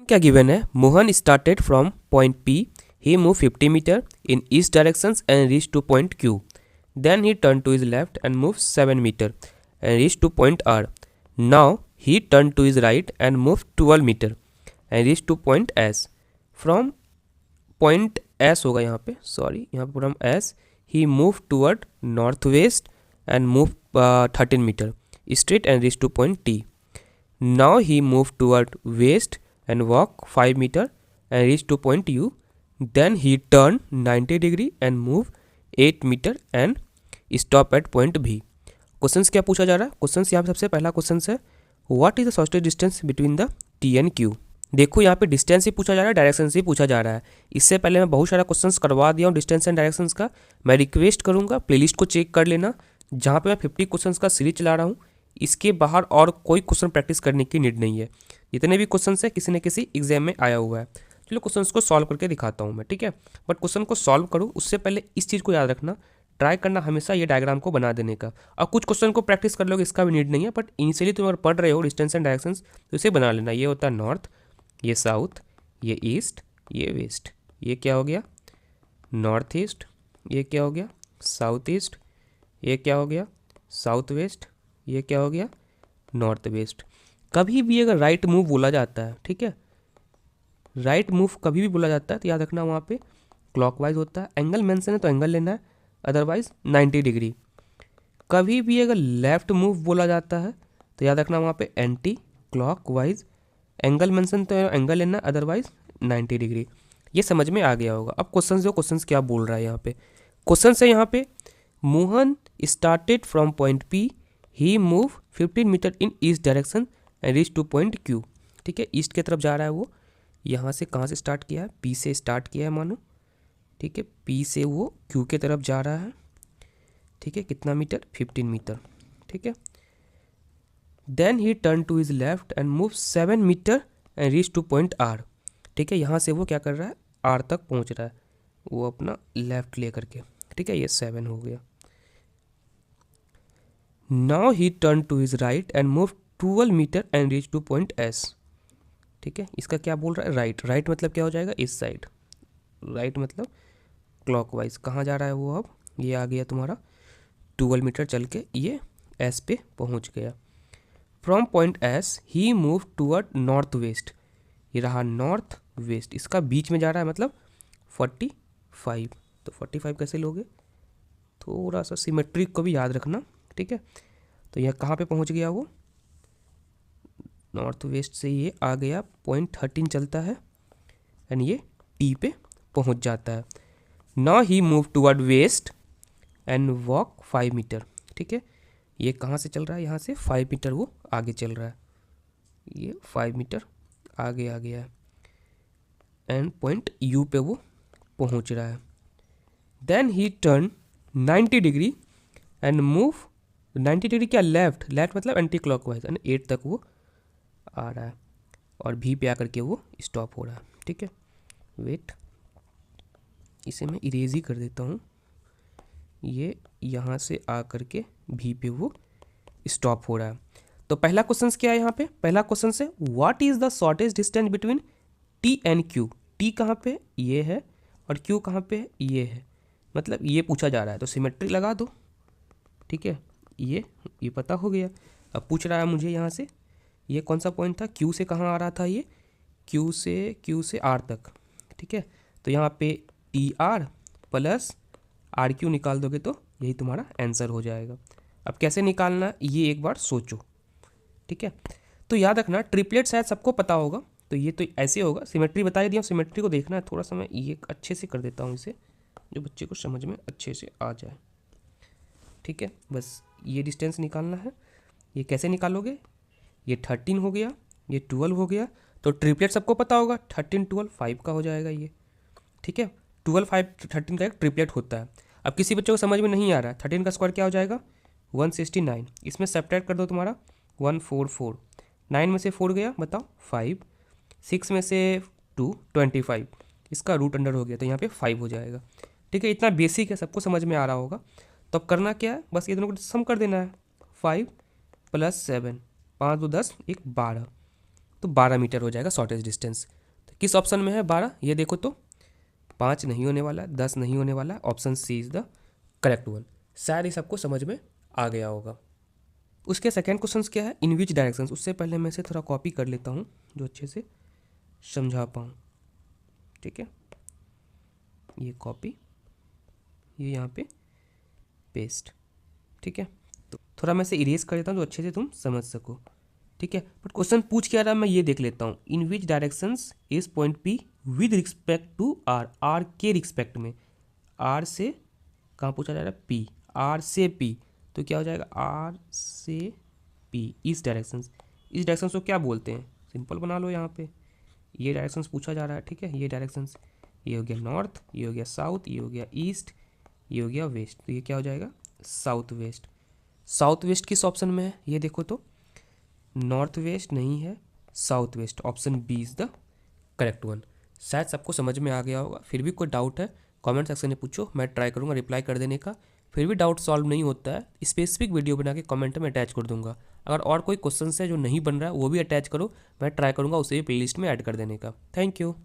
क्या गिवन है? Mohan started from point P, he move 50 metre in east directions and reach to point Q, then he turn to his left and move 7 metre and reach to point R. Now he turn to his right and move 12 metre and reach to point S. From point S होगा यहाँ पे, sorry यहाँ पे from S he move toward north west and move 13 metre straight and reach to point T. Now he moved toward west and walk 5 meter and reach to point U. Then he turned 90 degree and move 8 meter and stop at point B. Questions क्या पूछा जा रहा है? Questions यहाँ पे सबसे पहला question है what is the shortest distance between the T and Q. देखो यहाँ पे डिस्टेंस ही पूछा जा रहा है, डायरेक्शन से ही पूछा जा रहा है. इससे पहले मैं बहुत सारा क्वेश्चंस करवा दिया हूँ डिस्टेंस एंड डायरेक्शंस का. मैं रिक्वेस्ट करूँगा प्लेलिस्ट को चेक कर लेना, जहाँ पे मैं 50 क्वेश्चंस का सीरीज चला रहा हूँ. इसके बाहर और कोई क्वेश्चन प्रैक्टिस करने की नीड नहीं है. जितने भी क्वेश्चन है किसी न किसी एग्जाम में आया हुआ है. चलो क्वेश्चंस को सॉल्व करके दिखाता हूँ मैं, ठीक है. बट क्वेश्चन को सॉल्व करूँ उससे पहले इस चीज़ को याद रखना, ट्राई करना हमेशा ये डायग्राम को बना देने का. और कुछ क्वेश्चन को प्रैक्टिस कर लोगे इसका भी नीड नहीं है, बट इनिशियली तुम अगर पढ़ रहे हो डिस्टेंस एंड डायरेक्शंस तो इसे बना लेना. ये होता है नॉर्थ, ये साउथ, ये ईस्ट, ये वेस्ट. ये क्या हो गया? North east. ये क्या हो गया? South east. ये क्या हो गया? South west. ये क्या हो गया? North west. कभी भी अगर राइट मूव बोला जाता है, ठीक है, राइट मूव कभी भी बोला जाता है तो याद रखना वहाँ पे क्लॉकवाइज होता है. एंगल मेंशन है तो एंगल लेना है, अदरवाइज 90 डिग्री. कभी भी अगर लेफ्ट मूव बोला जाता है तो याद रखना वहाँ पे एंटी क्लॉकवाइज. एंगल मेंशन तो एंगल लेना है, अदरवाइज 90 डिग्री. ये समझ में आ गया होगा. अब क्वेश्चन क्या बोल रहा है यहाँ पे? क्वेश्चन है यहाँ पे Mohan started from point P, he move 15 metre in east direction and reach to point Q. ठीक है, ईस्ट की तरफ जा रहा है वो. यहाँ से कहाँ से स्टार्ट किया है? पी से स्टार्ट किया है मानो, ठीक है. पी से वो क्यू के तरफ जा रहा है, ठीक है. कितना मीटर? 15 मीटर, ठीक है. Then he turn to his left and move 7 metre and reach to point R. ठीक है, यहाँ से वो क्या कर रहा है? आर तक पहुँच रहा है वो अपना लेफ्ट ले करके, ठीक है. ये 7 हो गया. Now he turned to his right and moved 12 metre and reached to point S. ठीक है, इसका क्या बोल रहा है? राइट. राइट मतलब क्या हो जाएगा? इस साइड. राइट मतलब क्लॉकवाइज. कहाँ जा रहा है वो? अब ये आ गया तुम्हारा 12 मीटर चल के ये S पे पहुँच गया. From point S he move toward north waste. ये रहा नॉर्थ वेस्ट, इसका बीच में जा रहा है मतलब 45. तो 45 कैसे लोगे? थोड़ा सा सिमेट्रिक को भी याद रखना, ठीक है. तो यह कहाँ पे पहुँच गया वो? नॉर्थ वेस्ट से ये आ गया पॉइंट 13 चलता है एंड ये टी पे पहुँच जाता है. Now he move toward west and walk 5 metre. ठीक है, ये कहाँ से चल रहा है? यहाँ से 5 मीटर वो आगे चल रहा है. ये 5 मीटर आगे आ गया है एंड पॉइंट यू पे वो पहुँच रहा है. Then he turn 90 degree and move 90 degree क्या? लेफ्ट. लेफ्ट मतलब एंटी क्लॉकवाइज एंड 8 तक वो आ रहा है और भी पे आकर के वो स्टॉप हो रहा है. ठीक है, वेट, इसे मैं इरेज ही कर देता हूँ. ये यहाँ से आ करके भी पे वो स्टॉप हो रहा है. तो पहला क्वेश्चन क्या है यहाँ पे? पहला क्वेश्चन है what is the shortest distance between T and Q. T कहाँ पे? ये है. और क्यू कहाँ पे? ये है. मतलब ये पूछा जा रहा है तो सिमेट्री लगा दो, ठीक है. ये पता हो गया. अब पूछ रहा है मुझे यहाँ से ये कौन सा पॉइंट था? क्यू से कहाँ आ रहा था? ये क्यू से आर तक, ठीक है. तो यहाँ पे T R plus R Q निकाल दोगे तो यही तुम्हारा आंसर हो जाएगा. अब कैसे निकालना ये एक बार सोचो, ठीक है. तो याद रखना ट्रिपलेट शायद सबको पता होगा, तो ये तो ऐसे होगा. सिमेट्री बता दिया, सिमेट्री को देखना है. थोड़ा सा मैं ये अच्छे से कर देता हूँ इसे, जो बच्चे को समझ में अच्छे से आ जाए, ठीक है. बस ये डिस्टेंस निकालना है. ये कैसे निकालोगे? ये 13 हो गया, ये 12 हो गया. तो ट्रिपलेट सबको पता होगा, 13 12 5 का हो जाएगा ये, ठीक है. 12 5 13 का एक ट्रिपलेट होता है. अब किसी बच्चे को समझ में नहीं आ रहा है 13 का स्क्वायर क्या हो जाएगा? 169. इसमें सब्ट्रैक्ट कर दो तुम्हारा 144. 9 में से 4 गया, बताओ 5. 6 में से 2 25. इसका रूट अंडर हो गया तो यहाँ पे 5 हो जाएगा, ठीक है. इतना बेसिक है, सबको समझ में आ रहा होगा. तो अब करना क्या है? बस ये दोनों को सम कर देना है. 5 + 7, 5 2 10, 1 12. तो 12 मीटर हो जाएगा शॉर्टेस्ट डिस्टेंस। तो किस ऑप्शन में है 12, ये देखो तो 5 नहीं होने वाला, 10 नहीं होने वाला, option C is the correct one. शायद ये सबको समझ में आ गया होगा। उसके सेकेंड क्वेश्चन क्या है, इन विच डायरेक्शन। उससे पहले मैं इसे थोड़ा कॉपी कर लेता हूँ जो अच्छे से समझा पाऊँ। ठीक है, ये कॉपी, ये यहाँ पे पेस्ट। ठीक है, तो थोड़ा मैं इसे इरेज कर देता हूँ जो अच्छे से तुम समझ सको। ठीक है, बट क्वेश्चन पूछ क्या रहा है मैं ये देख लेता हूँ। In which directions is point P with respect to R, R के रिस्पेक्ट में। आर से कहाँ पूछा जा रहा है, पी, आर से पी, तो क्या हो जाएगा आर से पी इस डायरेक्शंस। इस डायरेक्शंस को क्या बोलते हैं, सिंपल बना लो यहाँ पे, ये डायरेक्शंस पूछा जा रहा है। ठीक है, ये डायरेक्शंस, ये हो गया नॉर्थ, ये हो गया साउथ, ये हो गया ईस्ट, ये हो गया वेस्ट, तो ये क्या हो जाएगा साउथ वेस्ट। साउथ वेस्ट किस ऑप्शन में है, ये देखो तो नॉर्थ वेस्ट नहीं है, south west, option B is the correct one. शायद सबको समझ में आ गया होगा। फिर भी कोई डाउट है कमेंट सेक्शन में पूछो, मैं ट्राई करूँगा रिप्लाई कर देने का। फिर भी डाउट सॉल्व नहीं होता है, स्पेसिफिक वीडियो बना के कमेंट में अटैच कर दूंगा। अगर और कोई क्वेश्चन है जो नहीं बन रहा है वो भी अटैच करो, मैं ट्राई करूँगा उसे भी प्लेलिस्ट में ऐड कर देने का। Thank you.